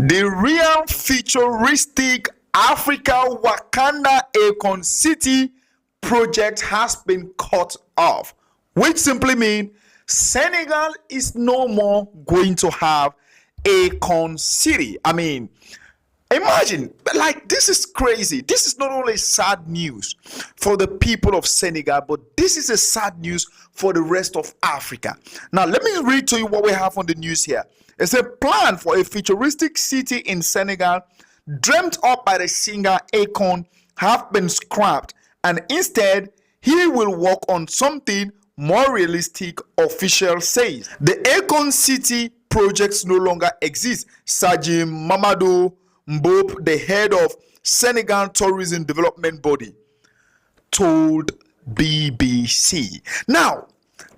The real futuristic Africa Wakanda Akon City project has been cut off, which simply means Senegal is no more going to have Akon City. I mean, imagine, like, this is crazy. This is not only sad news for the people of Senegal, but this is a sad news for the rest of Africa. Now, let me read to you what we have on the news here. It's a plan for a futuristic city in Senegal, dreamt up by the singer Akon, have been scrapped, and instead, he will work on something more realistic, official says. The Akon City projects no longer exist. Sajim Mamadou Mbop, the head of Senegal Tourism Development Body, told BBC. Now,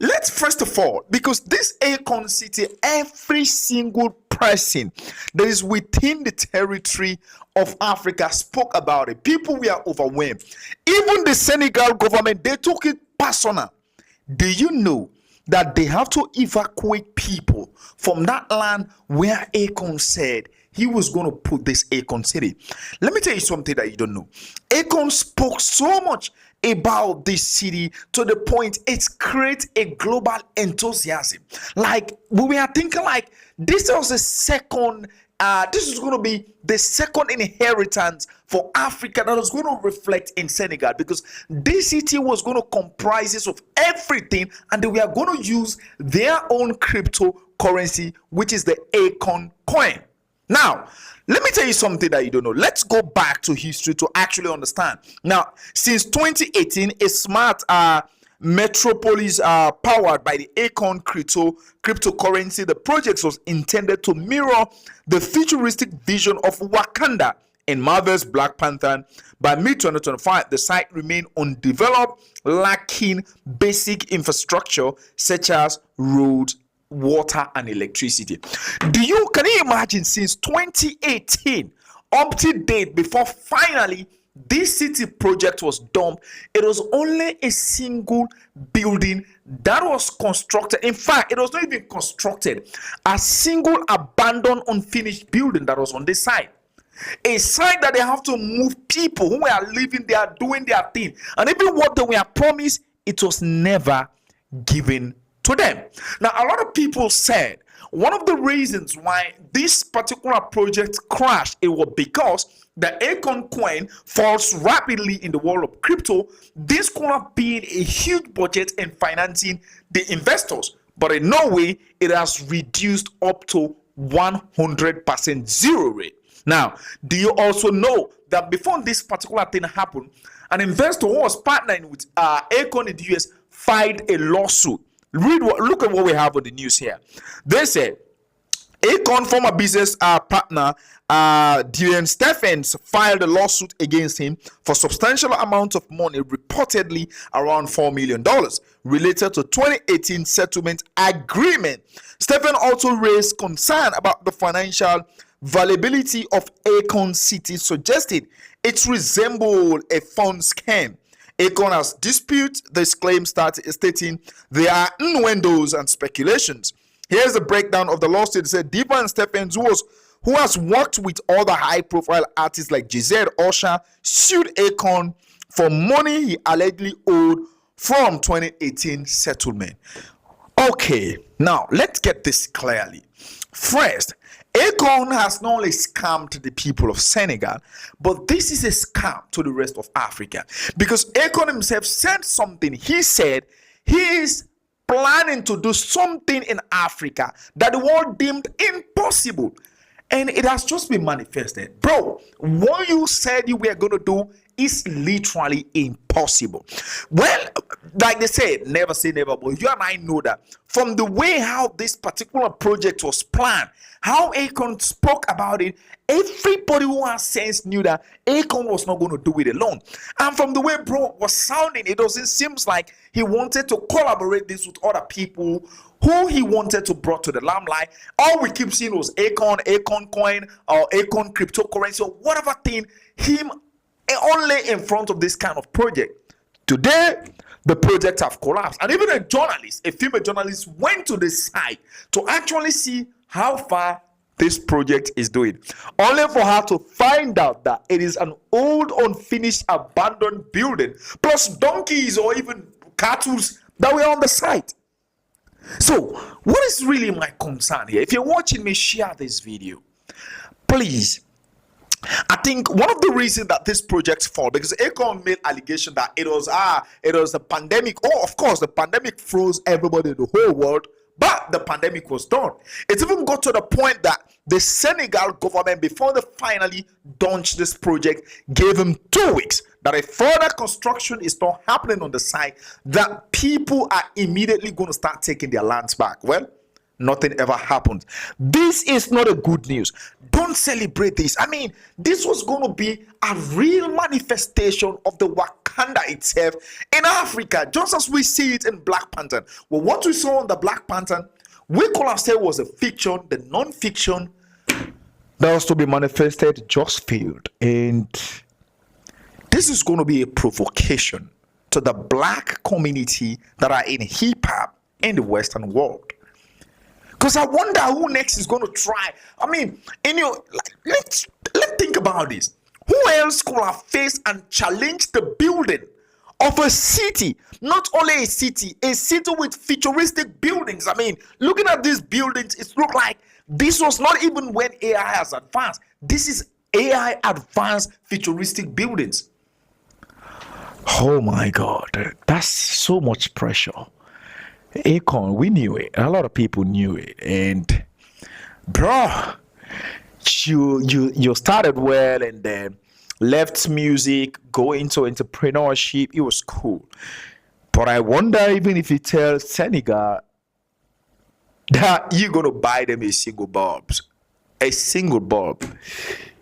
let's first of all, because this Akon City, every single person that is within the territory of Africa spoke about it. People were overwhelmed. Even the Senegal government, they took it personal. Do you know that they have to evacuate people from that land where Akon said he was going to put this Akon City? Let me tell you something that you don't know. Akon spoke so much about this city to the point it creates a global enthusiasm. Like, we are thinking like this was a second, this is going to be the second inheritance for Africa that was going to reflect in Senegal, because this city was going to comprise of everything, and they were going to use their own cryptocurrency, which is the Akon coin. Now, let me tell you something that you don't know. Let's go back to history to actually understand. Now, since 2018, a smart metropolis powered by the Akon cryptocurrency, the project was intended to mirror the futuristic vision of Wakanda in Marvel's Black Panther. By mid-2025, the site remained undeveloped, lacking basic infrastructure such as roads, water, and electricity. Can you imagine, since 2018 up to date, before finally this city project was done, it was only a single building that was constructed. In fact, it was not even constructed. A single abandoned, unfinished building that was on this site. A site that they have to move people who are living there, doing their thing. And even what they were promised, it was never given to them. Now, a lot of people said one of the reasons why this particular project crashed, it was because the Akon coin falls rapidly in the world of crypto. This could have been a huge budget in financing the investors, but in no way it has reduced up to 100% zero rate. Now, do you also know that before this particular thing happened, an investor who was partnering with Akon in the US filed a lawsuit? Look at what we have on the news here. They said Akon former business partner Dion Stephens filed a lawsuit against him for substantial amount of money, reportedly around $4 million, related to 2018 settlement agreement. Stephen also raised concern about the financial viability of Akon City, suggested it resembled a fund scam. Akon has disputed this claim, stating there are innuendos and speculations. Here's the breakdown of the lawsuit. It said Divan Stephens, who has worked with other high-profile artists like Giselle Osha, sued Akon for money he allegedly owed from 2018 settlement. Okay, now let's get this clearly. First, Akon has not only scammed the people of Senegal, but this is a scam to the rest of Africa, because Akon himself said something. He said he is planning to do something in Africa that the world deemed impossible, and it has just been manifested. Bro, what you said you were going to do is literally impossible. Well, like they said, never say never, but you and I know that from the way how this particular project was planned, how Akon spoke about it, everybody who has sense knew that Akon was not going to do it alone. And from the way bro was sounding, it doesn't seem like he wanted to collaborate this with other people who he wanted to bring to the limelight. All we keep seeing was Akon coin, or Akon cryptocurrency, or whatever thing, him only in front of this kind of project. Today, the project have collapsed, and even a female journalist, went to the site to actually see how far this project is doing, only for her to find out that it is an old, unfinished, abandoned building, plus donkeys or even cattle that were on the site. So, what is really my concern here? If you're watching me, share this video, please. I think one of the reasons that this project failed, because Akon made allegation that it was the pandemic. Oh, of course, the pandemic froze everybody in the whole world, but the pandemic was done. It even got to the point that the Senegal government, before they finally launched this project, gave him 2 weeks that if further construction is not happening on the site, that people are immediately going to start taking their lands back. Well, nothing ever happened. This is not a good news. Don't celebrate this. I mean, this was going to be a real manifestation of the Wakanda itself in Africa, just as we see it in Black Panther. Well, what we saw in the Black Panther, we could have said was a fiction. The non-fiction that was to be manifested just failed. And this is going to be a provocation to the black community that are in hip-hop in the Western world. Because I wonder who next is going to try. I mean, let's think about this. Who else could have faced and challenged the building of a city? Not only a city with futuristic buildings. I mean, looking at these buildings, it looks like this was not even when AI has advanced. This is AI advanced futuristic buildings. Oh my God, that's so much pressure. Akon, we knew it. A lot of people knew it. And bro, you started well and then left music, go into entrepreneurship. It was cool. But I wonder even if you tell Senegal that you're gonna buy them a single bulb,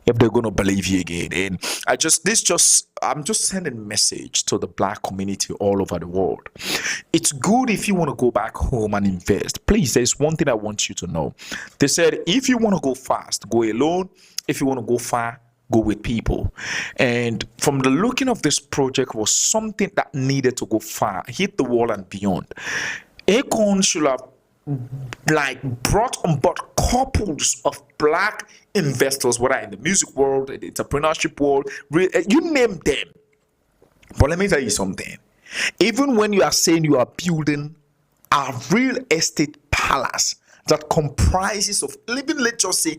if they're gonna believe you again. And I'm just sending a message to the black community all over the world. It's good if you want to go back home and invest. Please, there's one thing I want you to know. They said if you want to go fast, go alone. If you want to go far, go with people. And from the looking of this project was something that needed to go far, hit the wall and beyond. Akon should have brought on board couples of black investors, whether in the music world, in the entrepreneurship world, you name them. But let me tell you something. Even when you are saying you are building a real estate palace that comprises of let's just say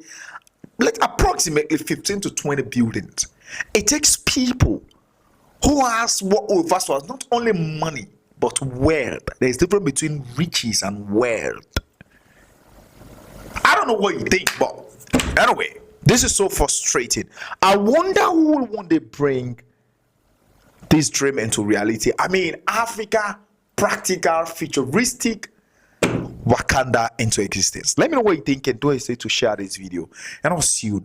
approximately 15 to 20 buildings, it takes people who has what was not only money but wealth. There's a difference between riches and wealth. I don't know what you think, but anyway, this is so frustrating. I wonder who will one day bring this dream into reality. I mean, Africa, practical, futuristic Wakanda into existence. Let me know what you think and don't hesitate to share this video. And I'll see you